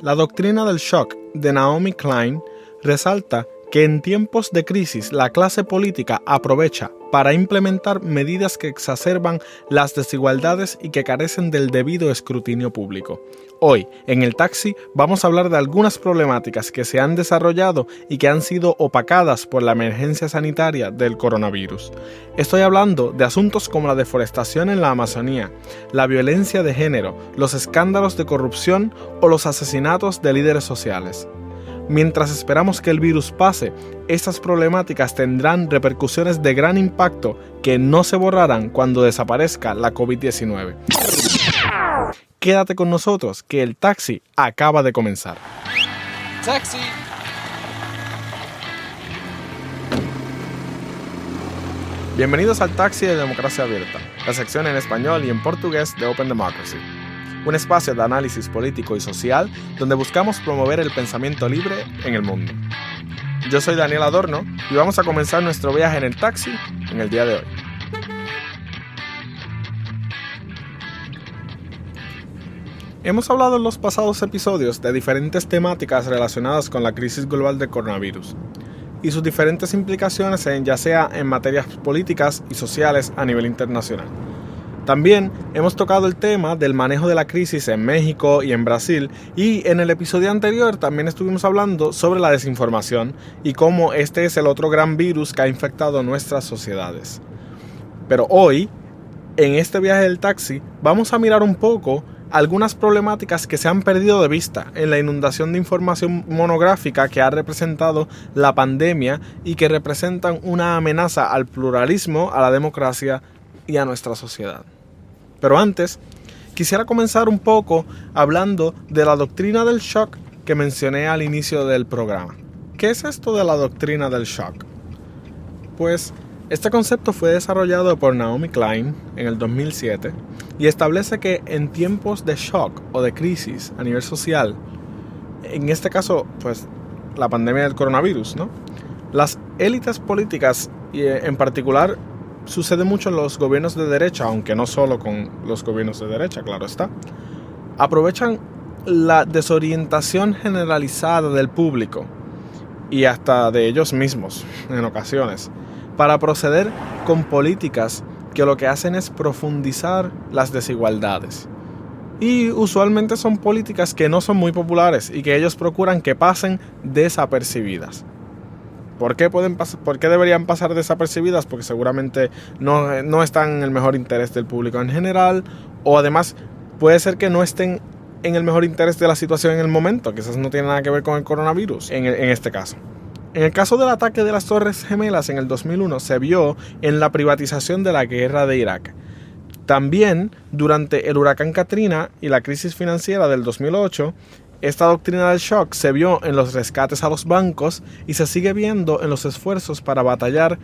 La doctrina del shock de Naomi Klein resalta que en tiempos de crisis la clase política aprovecha para implementar medidas que exacerban las desigualdades y que carecen del debido escrutinio público. Hoy, en el taxi, vamos a hablar de algunas problemáticas que se han desarrollado y que han sido opacadas por la emergencia sanitaria del coronavirus. Estoy hablando de asuntos como la deforestación en la Amazonía, la violencia de género, los escándalos de corrupción o los asesinatos de líderes sociales. Mientras esperamos que el virus pase, estas problemáticas tendrán repercusiones de gran impacto que no se borrarán cuando desaparezca la COVID-19. Quédate con nosotros, que el taxi acaba de comenzar. ¡Taxi! Bienvenidos al Taxi de Democracia Abierta, la sección en español y en portugués de Open Democracy. Un espacio de análisis político y social donde buscamos promover el pensamiento libre en el mundo. Yo soy Daniel Adorno y vamos a comenzar nuestro viaje en el taxi en el día de hoy. Hemos hablado en los pasados episodios de diferentes temáticas relacionadas con la crisis global del coronavirus y sus diferentes implicaciones ya sea en materias políticas y sociales a nivel internacional. También hemos tocado el tema del manejo de la crisis en México y en Brasil, y en el episodio anterior también estuvimos hablando sobre la desinformación y cómo este es el otro gran virus que ha infectado nuestras sociedades. Pero hoy, en este viaje del taxi, vamos a mirar un poco algunas problemáticas que se han perdido de vista en la inundación de información monográfica que ha representado la pandemia y que representan una amenaza al pluralismo, a la democracia y a nuestra sociedad. Pero antes, quisiera comenzar un poco hablando de la doctrina del shock que mencioné al inicio del programa. ¿Qué es esto de la doctrina del shock? Pues este concepto fue desarrollado por Naomi Klein en el 2007 y establece que en tiempos de shock o de crisis a nivel social, en este caso, pues la pandemia del coronavirus, ¿no? Las élites políticas y en particular sucede mucho en los gobiernos de derecha, aunque no solo con los gobiernos de derecha, claro está. Aprovechan la desorientación generalizada del público y hasta de ellos mismos en ocasiones para proceder con políticas que lo que hacen es profundizar las desigualdades. Y usualmente son políticas que no son muy populares y que ellos procuran que pasen desapercibidas. ¿Por qué deberían pasar desapercibidas? Porque seguramente no están en el mejor interés del público en general, o además puede ser que no estén en el mejor interés de la situación en el momento, quizás no tiene nada que ver con el coronavirus en este caso. En el caso del ataque de las Torres Gemelas en el 2001 se vio en la privatización de la guerra de Irak. También durante el huracán Katrina y la crisis financiera del 2008, esta doctrina del shock se vio en los rescates a los bancos y se sigue viendo en los esfuerzos para batallar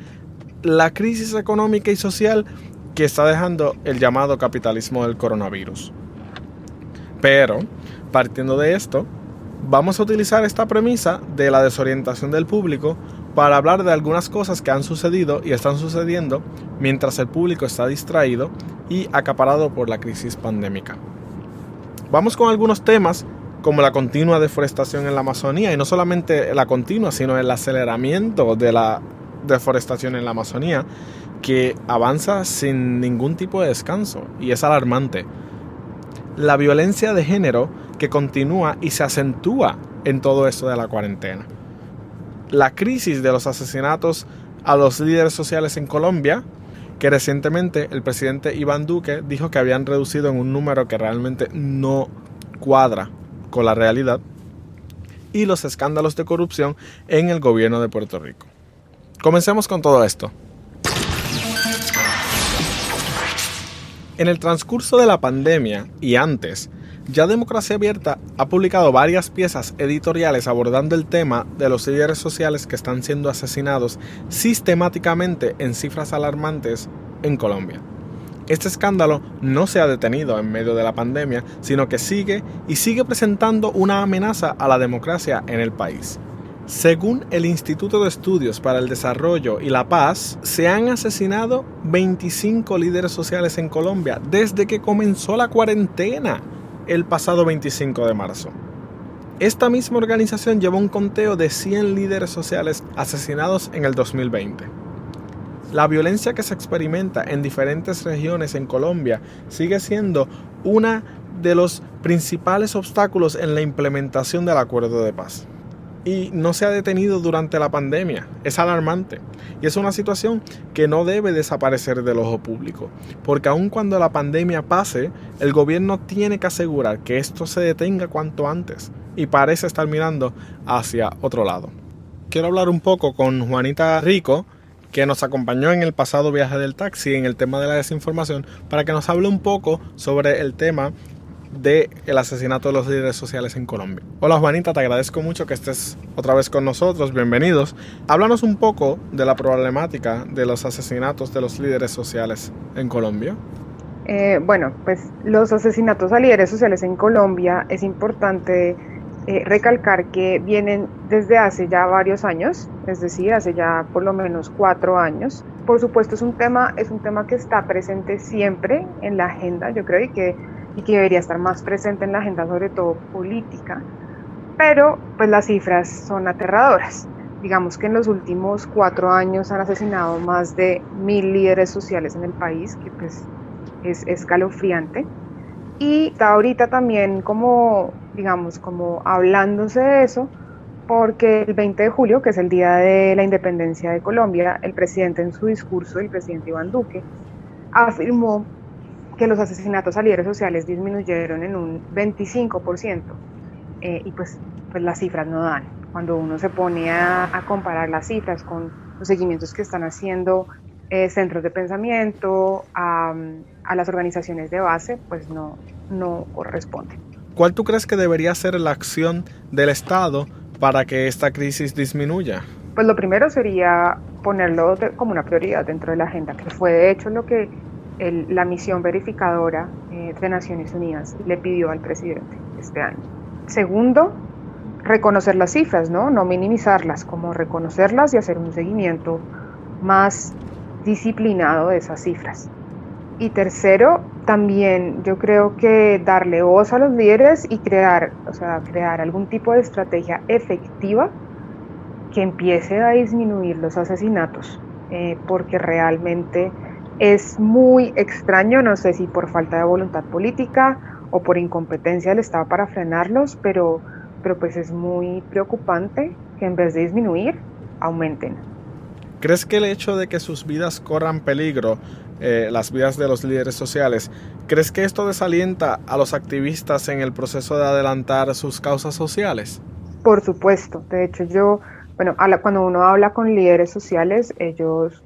la crisis económica y social que está dejando el llamado capitalismo del coronavirus. Pero, partiendo de esto, vamos a utilizar esta premisa de la desorientación del público para hablar de algunas cosas que han sucedido y están sucediendo mientras el público está distraído y acaparado por la crisis pandémica. Vamos con algunos temas como la continua deforestación en la Amazonía, y no solamente la continua, sino el aceleramiento de la deforestación en la Amazonía, que avanza sin ningún tipo de descanso y es alarmante. La violencia de género que continúa y se acentúa en todo esto de la cuarentena. La crisis de los asesinatos a los líderes sociales en Colombia, que recientemente el presidente Iván Duque dijo que habían reducido en un número que realmente no cuadra con la realidad, y los escándalos de corrupción en el gobierno de Puerto Rico. Comencemos con todo esto. En el transcurso de la pandemia y antes, ya Democracia Abierta ha publicado varias piezas editoriales abordando el tema de los líderes sociales que están siendo asesinados sistemáticamente en cifras alarmantes en Colombia. Este escándalo no se ha detenido en medio de la pandemia, sino que sigue presentando una amenaza a la democracia en el país. Según el Instituto de Estudios para el Desarrollo y la Paz, se han asesinado 25 líderes sociales en Colombia desde que comenzó la cuarentena el pasado 25 de marzo. Esta misma organización lleva un conteo de 100 líderes sociales asesinados en el 2020. La violencia que se experimenta en diferentes regiones en Colombia sigue siendo uno de los principales obstáculos en la implementación del acuerdo de paz. Y no se ha detenido durante la pandemia. Es alarmante. Y es una situación que no debe desaparecer del ojo público. Porque aun cuando la pandemia pase, el gobierno tiene que asegurar que esto se detenga cuanto antes. Y parece estar mirando hacia otro lado. Quiero hablar un poco con Juanita Rico, que nos acompañó en el pasado viaje del taxi en el tema de la desinformación, para que nos hable un poco sobre el tema del asesinato de los líderes sociales en Colombia. Hola Juanita, te agradezco mucho que estés otra vez con nosotros, bienvenidos. Háblanos un poco de la problemática de los asesinatos de los líderes sociales en Colombia. Bueno, pues los asesinatos a líderes sociales en Colombia es importante recalcar que vienen desde hace ya varios años, es decir, hace ya por lo menos 4 años. Por supuesto es un tema que está presente siempre en la agenda, yo creo, y que debería estar más presente en la agenda, sobre todo política, pero pues las cifras son aterradoras. Digamos que en los últimos 4 años han asesinado más de 1.000 líderes sociales en el país, que pues es escalofriante. Y está ahorita también como hablándose de eso, porque el 20 de julio, que es el día de la independencia de Colombia, el presidente en su discurso, el presidente Iván Duque, afirmó que los asesinatos a líderes sociales disminuyeron en un 25%, y pues las cifras no dan. Cuando uno se pone a comparar las cifras con los seguimientos que están haciendo centros de pensamiento, a las organizaciones de base, pues no corresponde. ¿Cuál tú crees que debería ser la acción del Estado para que esta crisis disminuya? Pues lo primero sería ponerlo como una prioridad dentro de la agenda, que fue de hecho lo que la misión verificadora de Naciones Unidas le pidió al presidente este año. Segundo, reconocer las cifras, no minimizarlas, como reconocerlas y hacer un seguimiento más disciplinado de esas cifras. Y tercero, también yo creo que darle voz a los líderes y crear algún tipo de estrategia efectiva que empiece a disminuir los asesinatos, porque realmente es muy extraño, no sé si por falta de voluntad política o por incompetencia del Estado para frenarlos, pero pues es muy preocupante que en vez de disminuir, aumenten. ¿Crees que el hecho de que sus vidas corran peligro, las vidas de los líderes sociales, crees que esto desalienta a los activistas en el proceso de adelantar sus causas sociales? Por supuesto. De hecho, cuando uno habla con líderes sociales, ellos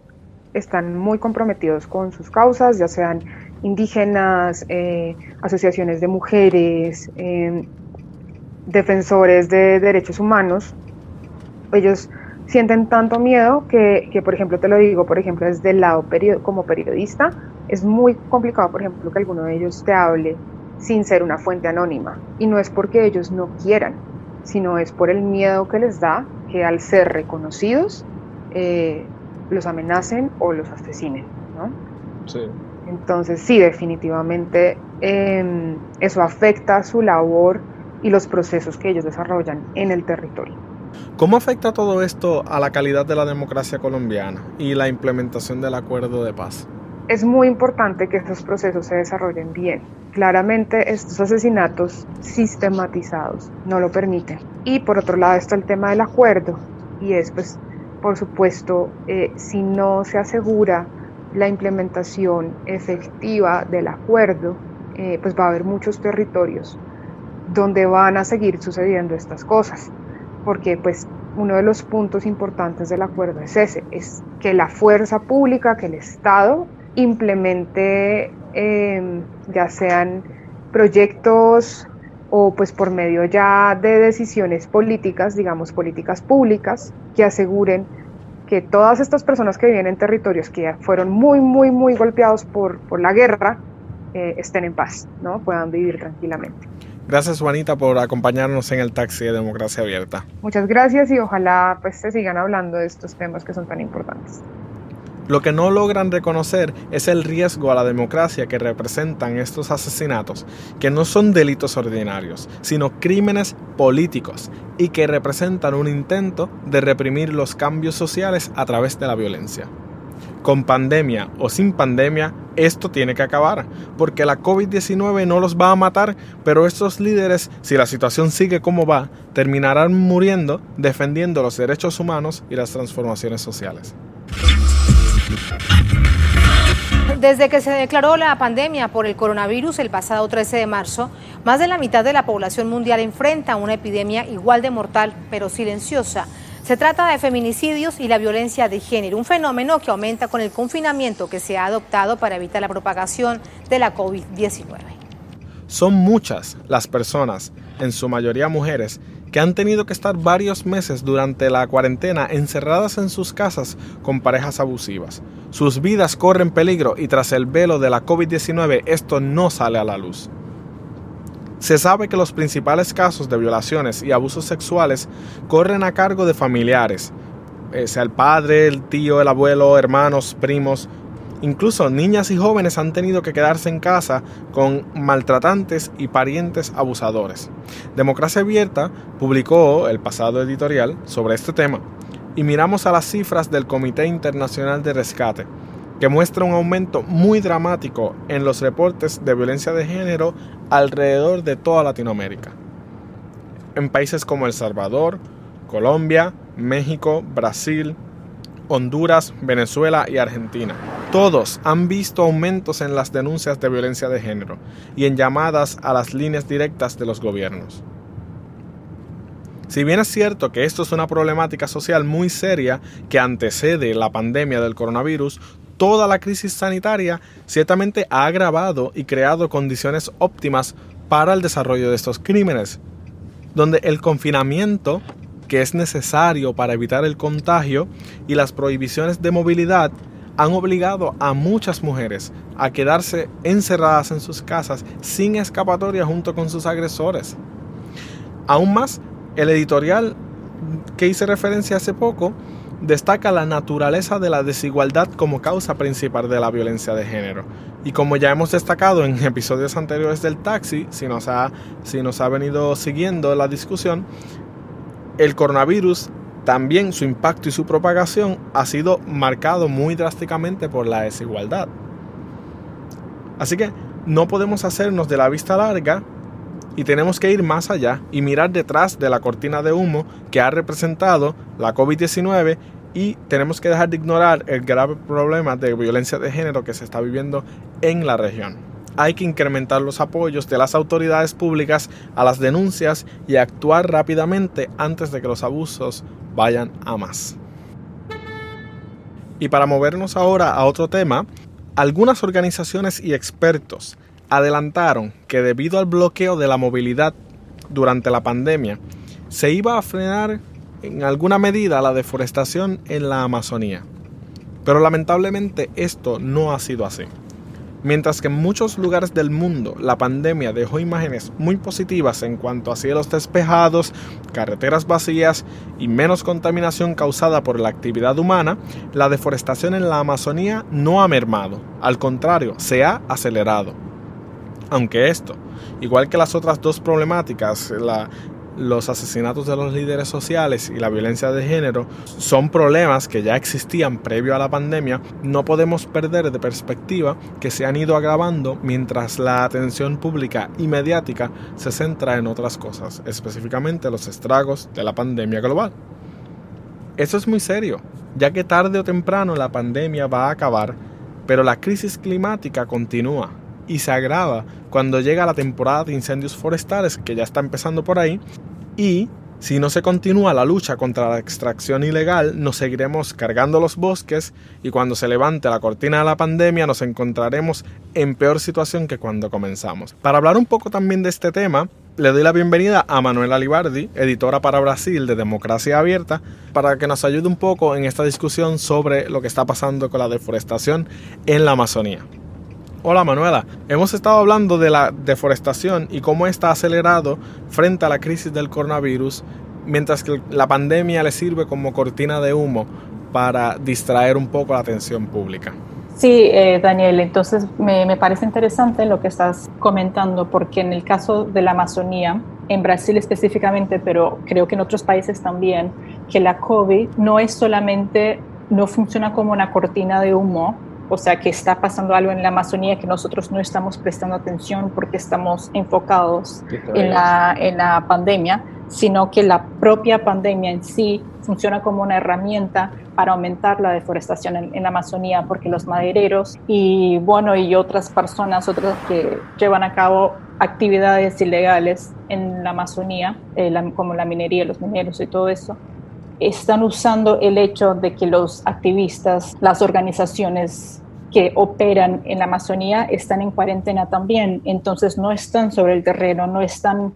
están muy comprometidos con sus causas, ya sean indígenas, asociaciones de mujeres, defensores de derechos humanos. Ellos sienten tanto miedo que, por ejemplo, te lo digo, desde el lado como periodista, es muy complicado, por ejemplo, que alguno de ellos te hable sin ser una fuente anónima. Y no es porque ellos no quieran, sino es por el miedo que les da que al ser reconocidos, los amenacen o los asesinen, ¿no? Sí. Entonces, sí, definitivamente eso afecta su labor y los procesos que ellos desarrollan en el territorio. ¿Cómo afecta todo esto a la calidad de la democracia colombiana y la implementación del acuerdo de paz? Es muy importante que estos procesos se desarrollen bien. Claramente estos asesinatos sistematizados no lo permiten. Y por otro lado está el tema del acuerdo, y es pues, por supuesto, si no se asegura la implementación efectiva del acuerdo, pues va a haber muchos territorios donde van a seguir sucediendo estas cosas, porque pues uno de los puntos importantes del acuerdo es ese, es que la fuerza pública, que el Estado implemente ya sean proyectos o pues por medio ya de decisiones políticas, digamos políticas públicas, que aseguren que todas estas personas que viven en territorios que ya fueron muy, muy, muy golpeados por la guerra, estén en paz, ¿no? Puedan vivir tranquilamente. Gracias, Juanita, por acompañarnos en el taxi de Democracia Abierta. Muchas gracias y ojalá pues se sigan hablando de estos temas que son tan importantes. Lo que no logran reconocer es el riesgo a la democracia que representan estos asesinatos, que no son delitos ordinarios, sino crímenes políticos y que representan un intento de reprimir los cambios sociales a través de la violencia. Con pandemia o sin pandemia, esto tiene que acabar, porque la COVID-19 no los va a matar, pero estos líderes, si la situación sigue como va, terminarán muriendo defendiendo los derechos humanos y las transformaciones sociales. Desde que se declaró la pandemia por el coronavirus el pasado 13 de marzo, más de la mitad de la población mundial enfrenta una epidemia igual de mortal, pero silenciosa. Se trata de feminicidios y la violencia de género, un fenómeno que aumenta con el confinamiento que se ha adoptado para evitar la propagación de la COVID-19. Son muchas las personas, en su mayoría mujeres, que han tenido que estar varios meses durante la cuarentena encerradas en sus casas con parejas abusivas. Sus vidas corren peligro y tras el velo de la COVID-19 esto no sale a la luz. Se sabe que los principales casos de violaciones y abusos sexuales corren a cargo de familiares, sea el padre, el tío, el abuelo, hermanos, primos. Incluso niñas y jóvenes han tenido que quedarse en casa con maltratantes y parientes abusadores. Democracia Abierta publicó el pasado editorial sobre este tema y miramos a las cifras del Comité Internacional de Rescate, que muestra un aumento muy dramático en los reportes de violencia de género alrededor de toda Latinoamérica. En países como El Salvador, Colombia, México, Brasil, Honduras, Venezuela y Argentina. Todos han visto aumentos en las denuncias de violencia de género y en llamadas a las líneas directas de los gobiernos. Si bien es cierto que esto es una problemática social muy seria que antecede la pandemia del coronavirus, toda la crisis sanitaria ciertamente ha agravado y creado condiciones óptimas para el desarrollo de estos crímenes, donde el confinamiento que es necesario para evitar el contagio y las prohibiciones de movilidad han obligado a muchas mujeres a quedarse encerradas en sus casas sin escapatoria junto con sus agresores. Aún más, el editorial que hice referencia hace poco destaca la naturaleza de la desigualdad como causa principal de la violencia de género. Y como ya hemos destacado en episodios anteriores del Taxi, si nos ha venido siguiendo la discusión, el coronavirus, también su impacto y su propagación ha sido marcado muy drásticamente por la desigualdad. Así que no podemos hacernos de la vista larga y tenemos que ir más allá y mirar detrás de la cortina de humo que ha representado la COVID-19 y tenemos que dejar de ignorar el grave problema de violencia de género que se está viviendo en la región. Hay que incrementar los apoyos de las autoridades públicas a las denuncias y actuar rápidamente antes de que los abusos vayan a más. Y para movernos ahora a otro tema, algunas organizaciones y expertos adelantaron que debido al bloqueo de la movilidad durante la pandemia, se iba a frenar en alguna medida la deforestación en la Amazonía. Pero lamentablemente esto no ha sido así. Mientras que en muchos lugares del mundo la pandemia dejó imágenes muy positivas en cuanto a cielos despejados, carreteras vacías y menos contaminación causada por la actividad humana, la deforestación en la Amazonía no ha mermado, al contrario, se ha acelerado. Aunque esto, igual que las otras dos problemáticas, los asesinatos de los líderes sociales y la violencia de género son problemas que ya existían previo a la pandemia, no podemos perder de perspectiva que se han ido agravando mientras la atención pública y mediática se centra en otras cosas, específicamente los estragos de la pandemia global. Eso es muy serio, ya que tarde o temprano la pandemia va a acabar, pero la crisis climática continúa y se agrava cuando llega la temporada de incendios forestales que ya está empezando por ahí y si no se continúa la lucha contra la extracción ilegal nos seguiremos cargando los bosques y cuando se levante la cortina de la pandemia nos encontraremos en peor situación que cuando comenzamos. Para hablar un poco también de este tema, le doy la bienvenida a Manuela Libardi, editora para Brasil de Democracia Abierta, para que nos ayude un poco en esta discusión sobre lo que está pasando con la deforestación en la Amazonía. Hola Manuela, hemos estado hablando de la deforestación y cómo está acelerado frente a la crisis del coronavirus, mientras que la pandemia le sirve como cortina de humo para distraer un poco la atención pública. Sí, Daniel, entonces me parece interesante lo que estás comentando, porque en el caso de la Amazonía, en Brasil específicamente, pero creo que en otros países también, que la COVID no funciona como una cortina de humo, o sea, que está pasando algo en la Amazonía que nosotros no estamos prestando atención porque estamos enfocados en la pandemia, sino que la propia pandemia en sí funciona como una herramienta para aumentar la deforestación en la Amazonía, porque los madereros y otras personas, otras que llevan a cabo actividades ilegales en la Amazonía, como la minería, los mineros y todo eso, están usando el hecho de que los activistas, las organizaciones que operan en la Amazonía están en cuarentena también, entonces no están sobre el terreno, no están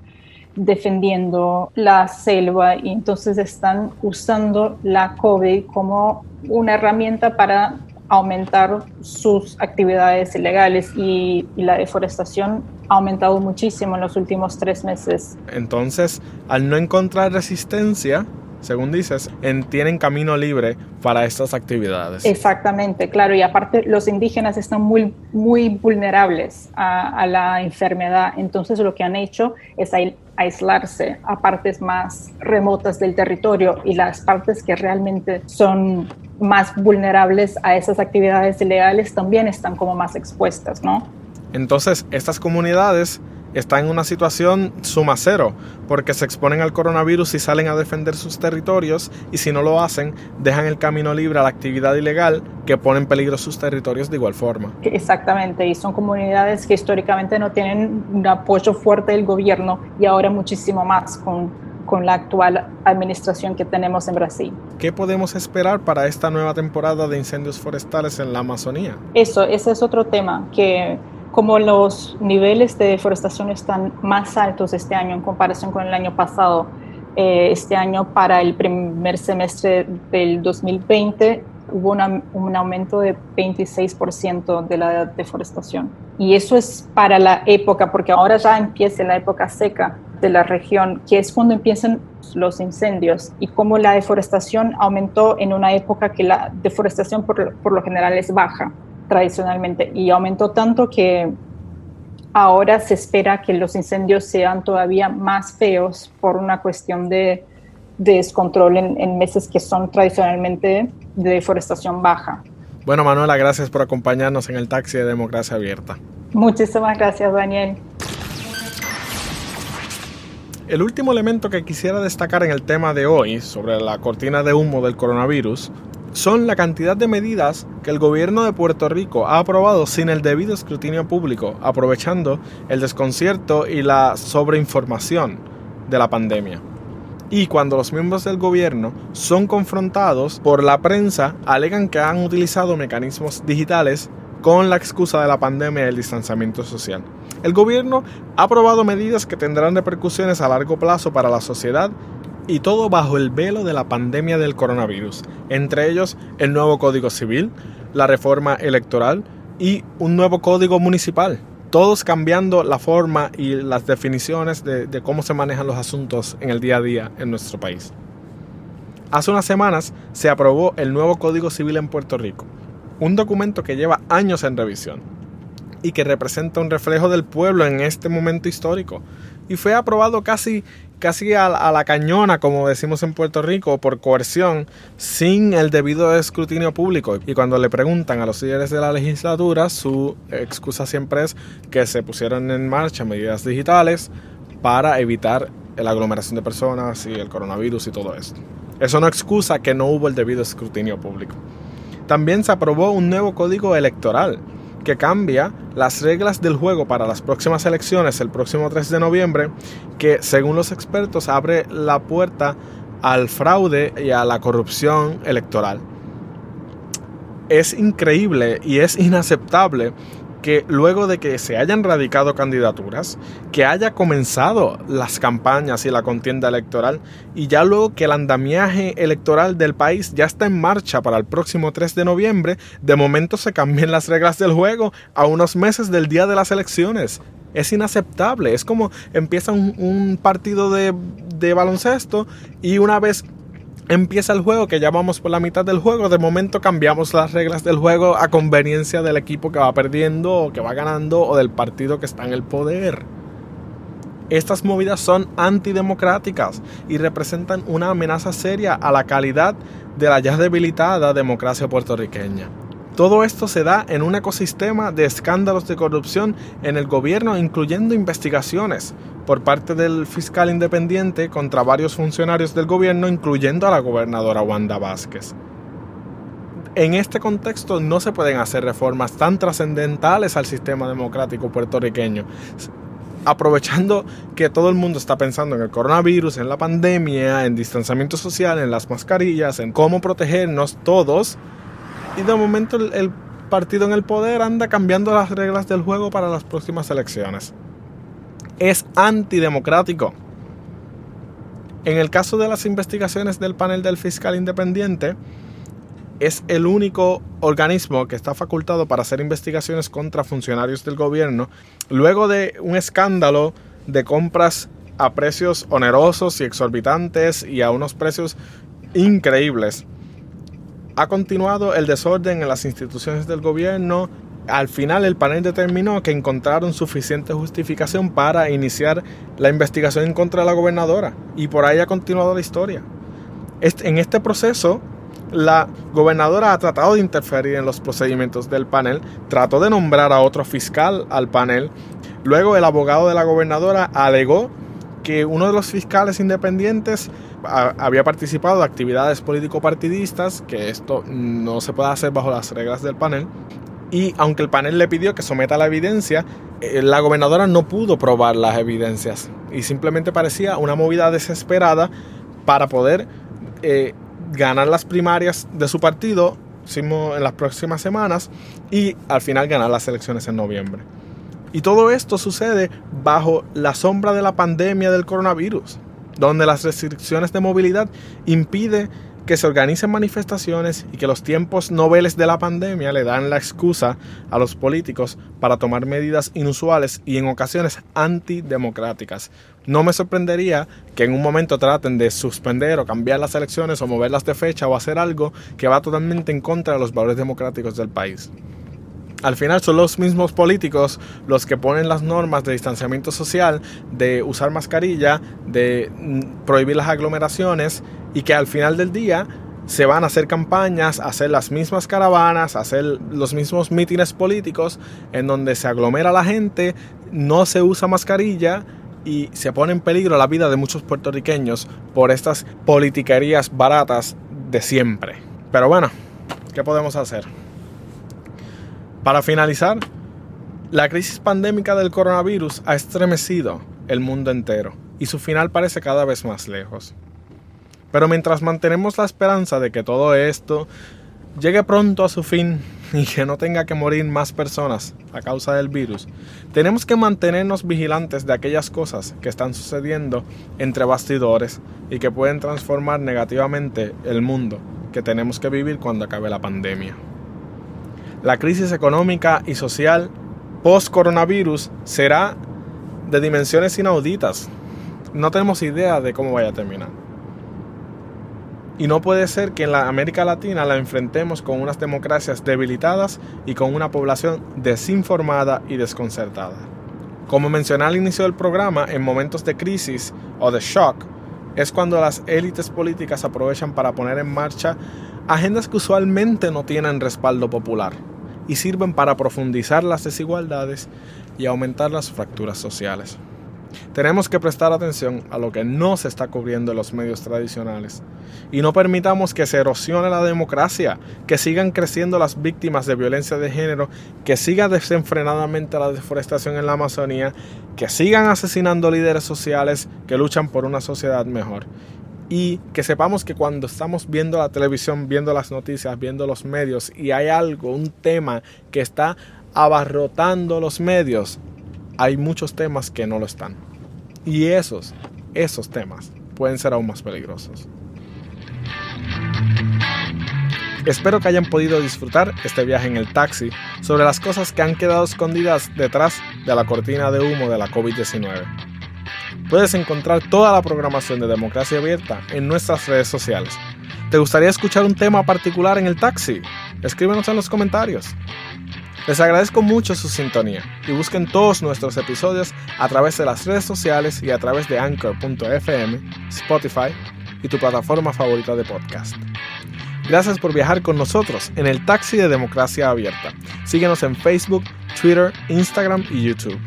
defendiendo la selva y entonces están usando la COVID como una herramienta para aumentar sus actividades ilegales y la deforestación ha aumentado muchísimo en los últimos 3 meses. Entonces, al no encontrar resistencia, según dices, tienen camino libre para estas actividades. Exactamente, claro, y aparte los indígenas están muy, muy vulnerables a la enfermedad, entonces lo que han hecho es aislarse a partes más remotas del territorio y las partes que realmente son más vulnerables a esas actividades ilegales también están como más expuestas, ¿no? Entonces, estas comunidades están en una situación suma cero, porque se exponen al coronavirus y salen a defender sus territorios, y si no lo hacen, dejan el camino libre a la actividad ilegal que pone en peligro sus territorios de igual forma. Exactamente, y son comunidades que históricamente no tienen un apoyo fuerte del gobierno y ahora muchísimo más con la actual administración que tenemos en Brasil. ¿Qué podemos esperar para esta nueva temporada de incendios forestales en la Amazonía? Ese es otro tema, que como los niveles de deforestación están más altos este año en comparación con el año pasado, este año para el primer semestre del 2020 hubo un aumento de 26% de la deforestación. Y eso es para la época, porque ahora ya empieza la época seca de la región, que es cuando empiezan los incendios, y como la deforestación aumentó en una época que la deforestación por lo general es baja tradicionalmente, y aumentó tanto que ahora se espera que los incendios sean todavía más feos por una cuestión de descontrol en meses que son tradicionalmente de deforestación baja. Bueno, Manuela, gracias por acompañarnos en el taxi de Democracia Abierta. Muchísimas gracias, Daniel. El último elemento que quisiera destacar en el tema de hoy sobre la cortina de humo del coronavirus son la cantidad de medidas que el gobierno de Puerto Rico ha aprobado sin el debido escrutinio público, aprovechando el desconcierto y la sobreinformación de la pandemia. Y cuando los miembros del gobierno son confrontados por la prensa, alegan que han utilizado mecanismos digitales con la excusa de la pandemia y el distanciamiento social. El gobierno ha aprobado medidas que tendrán repercusiones a largo plazo para la sociedad, y todo bajo el velo de la pandemia del coronavirus, entre ellos el nuevo Código Civil, la reforma electoral y un nuevo Código Municipal, todos cambiando la forma y las definiciones de cómo se manejan los asuntos en el día a día en nuestro país. Hace unas semanas se aprobó el nuevo Código Civil en Puerto Rico, un documento que lleva años en revisión y que representa un reflejo del pueblo en este momento histórico, y fue aprobado casi a la cañona, como decimos en Puerto Rico, por coerción, sin el debido escrutinio público. Y cuando le preguntan a los líderes de la legislatura, su excusa siempre es que se pusieron en marcha medidas digitales para evitar la aglomeración de personas y el coronavirus y todo esto. Eso no excusa que no hubo el debido escrutinio público. También se aprobó un nuevo código electoral que cambia las reglas del juego para las próximas elecciones el próximo 3 de noviembre, que según los expertos abre la puerta al fraude y a la corrupción electoral. Es increíble y es inaceptable que luego de que se hayan radicado candidaturas, que haya comenzado las campañas y la contienda electoral, y ya luego que el andamiaje electoral del país ya está en marcha para el próximo 3 de noviembre, de momento se cambien las reglas del juego a unos meses del día de las elecciones. Es inaceptable. Es como empieza un partido de baloncesto, y una vez empieza el juego, que ya vamos por la mitad del juego. De momento cambiamos las reglas del juego a conveniencia del equipo que va perdiendo o que va ganando o del partido que está en el poder. Estas movidas son antidemocráticas y representan una amenaza seria a la calidad de la ya debilitada democracia puertorriqueña. Todo esto se da en un ecosistema de escándalos de corrupción en el gobierno, incluyendo investigaciones por parte del fiscal independiente contra varios funcionarios del gobierno, incluyendo a la gobernadora Wanda Vázquez. En este contexto no se pueden hacer reformas tan trascendentales al sistema democrático puertorriqueño, aprovechando que todo el mundo está pensando en el coronavirus, en la pandemia, en distanciamiento social, en las mascarillas, en cómo protegernos todos. Y de momento el partido en el poder anda cambiando las reglas del juego para las próximas elecciones. Es antidemocrático. En el caso de las investigaciones del panel del fiscal independiente, es el único organismo que está facultado para hacer investigaciones contra funcionarios del gobierno, luego de un escándalo de compras a precios onerosos y exorbitantes y a unos precios increíbles. Ha continuado el desorden en las instituciones del gobierno. Al final el panel determinó que encontraron suficiente justificación para iniciar la investigación en contra de la gobernadora, y por ahí ha continuado la historia. En este proceso, la gobernadora ha tratado de interferir en los procedimientos del panel, trató de nombrar a otro fiscal al panel. Luego el abogado de la gobernadora alegó que uno de los fiscales independientes había participado de actividades político-partidistas, que esto no se puede hacer bajo las reglas del panel. Y aunque el panel le pidió que someta la evidencia, la gobernadora no pudo probar las evidencias y simplemente parecía una movida desesperada para poder ganar las primarias de su partido en las próximas semanas y al final ganar las elecciones en noviembre. Y todo esto sucede bajo la sombra de la pandemia del coronavirus, donde las restricciones de movilidad impiden que se organicen manifestaciones y que los tiempos noveles de la pandemia le dan la excusa a los políticos para tomar medidas inusuales y en ocasiones antidemocráticas. No me sorprendería que en un momento traten de suspender o cambiar las elecciones o moverlas de fecha o hacer algo que va totalmente en contra de los valores democráticos del país. Al final son los mismos políticos los que ponen las normas de distanciamiento social, de usar mascarilla, de prohibir las aglomeraciones, y que al final del día se van a hacer campañas, a hacer las mismas caravanas, a hacer los mismos mítines políticos en donde se aglomera la gente, no se usa mascarilla y se pone en peligro la vida de muchos puertorriqueños por estas politiquerías baratas de siempre. Pero bueno, ¿qué podemos hacer? Para finalizar, la crisis pandémica del coronavirus ha estremecido el mundo entero y su final parece cada vez más lejos. Pero mientras mantenemos la esperanza de que todo esto llegue pronto a su fin y que no tenga que morir más personas a causa del virus, tenemos que mantenernos vigilantes de aquellas cosas que están sucediendo entre bastidores y que pueden transformar negativamente el mundo que tenemos que vivir cuando acabe la pandemia. La crisis económica y social post-coronavirus será de dimensiones inauditas. No tenemos idea de cómo vaya a terminar. Y no puede ser que en la América Latina la enfrentemos con unas democracias debilitadas y con una población desinformada y desconcertada. Como mencioné al inicio del programa, en momentos de crisis o de shock, es cuando las élites políticas aprovechan para poner en marcha agendas que usualmente no tienen respaldo popular y sirven para profundizar las desigualdades y aumentar las fracturas sociales. Tenemos que prestar atención a lo que no se está cubriendo en los medios tradicionales y no permitamos que se erosione la democracia, que sigan creciendo las víctimas de violencia de género, que siga desenfrenadamente la deforestación en la Amazonía, que sigan asesinando líderes sociales que luchan por una sociedad mejor. Y que sepamos que cuando estamos viendo la televisión, viendo las noticias, viendo los medios y hay algo, un tema que está abarrotando los medios, hay muchos temas que no lo están. Y esos temas pueden ser aún más peligrosos. Espero que hayan podido disfrutar este viaje en el taxi sobre las cosas que han quedado escondidas detrás de la cortina de humo de la COVID-19. Puedes encontrar toda la programación de Democracia Abierta en nuestras redes sociales. ¿Te gustaría escuchar un tema particular en el taxi? Escríbenos en los comentarios. Les agradezco mucho su sintonía y busquen todos nuestros episodios a través de las redes sociales y a través de Anchor.fm, Spotify y tu plataforma favorita de podcast. Gracias por viajar con nosotros en el taxi de Democracia Abierta. Síguenos en Facebook, Twitter, Instagram y YouTube.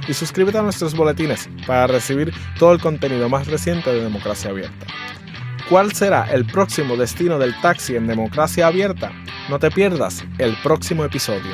Y suscríbete a nuestros boletines para recibir todo el contenido más reciente de Democracia Abierta. ¿Cuál será el próximo destino del taxi en Democracia Abierta? No te pierdas el próximo episodio.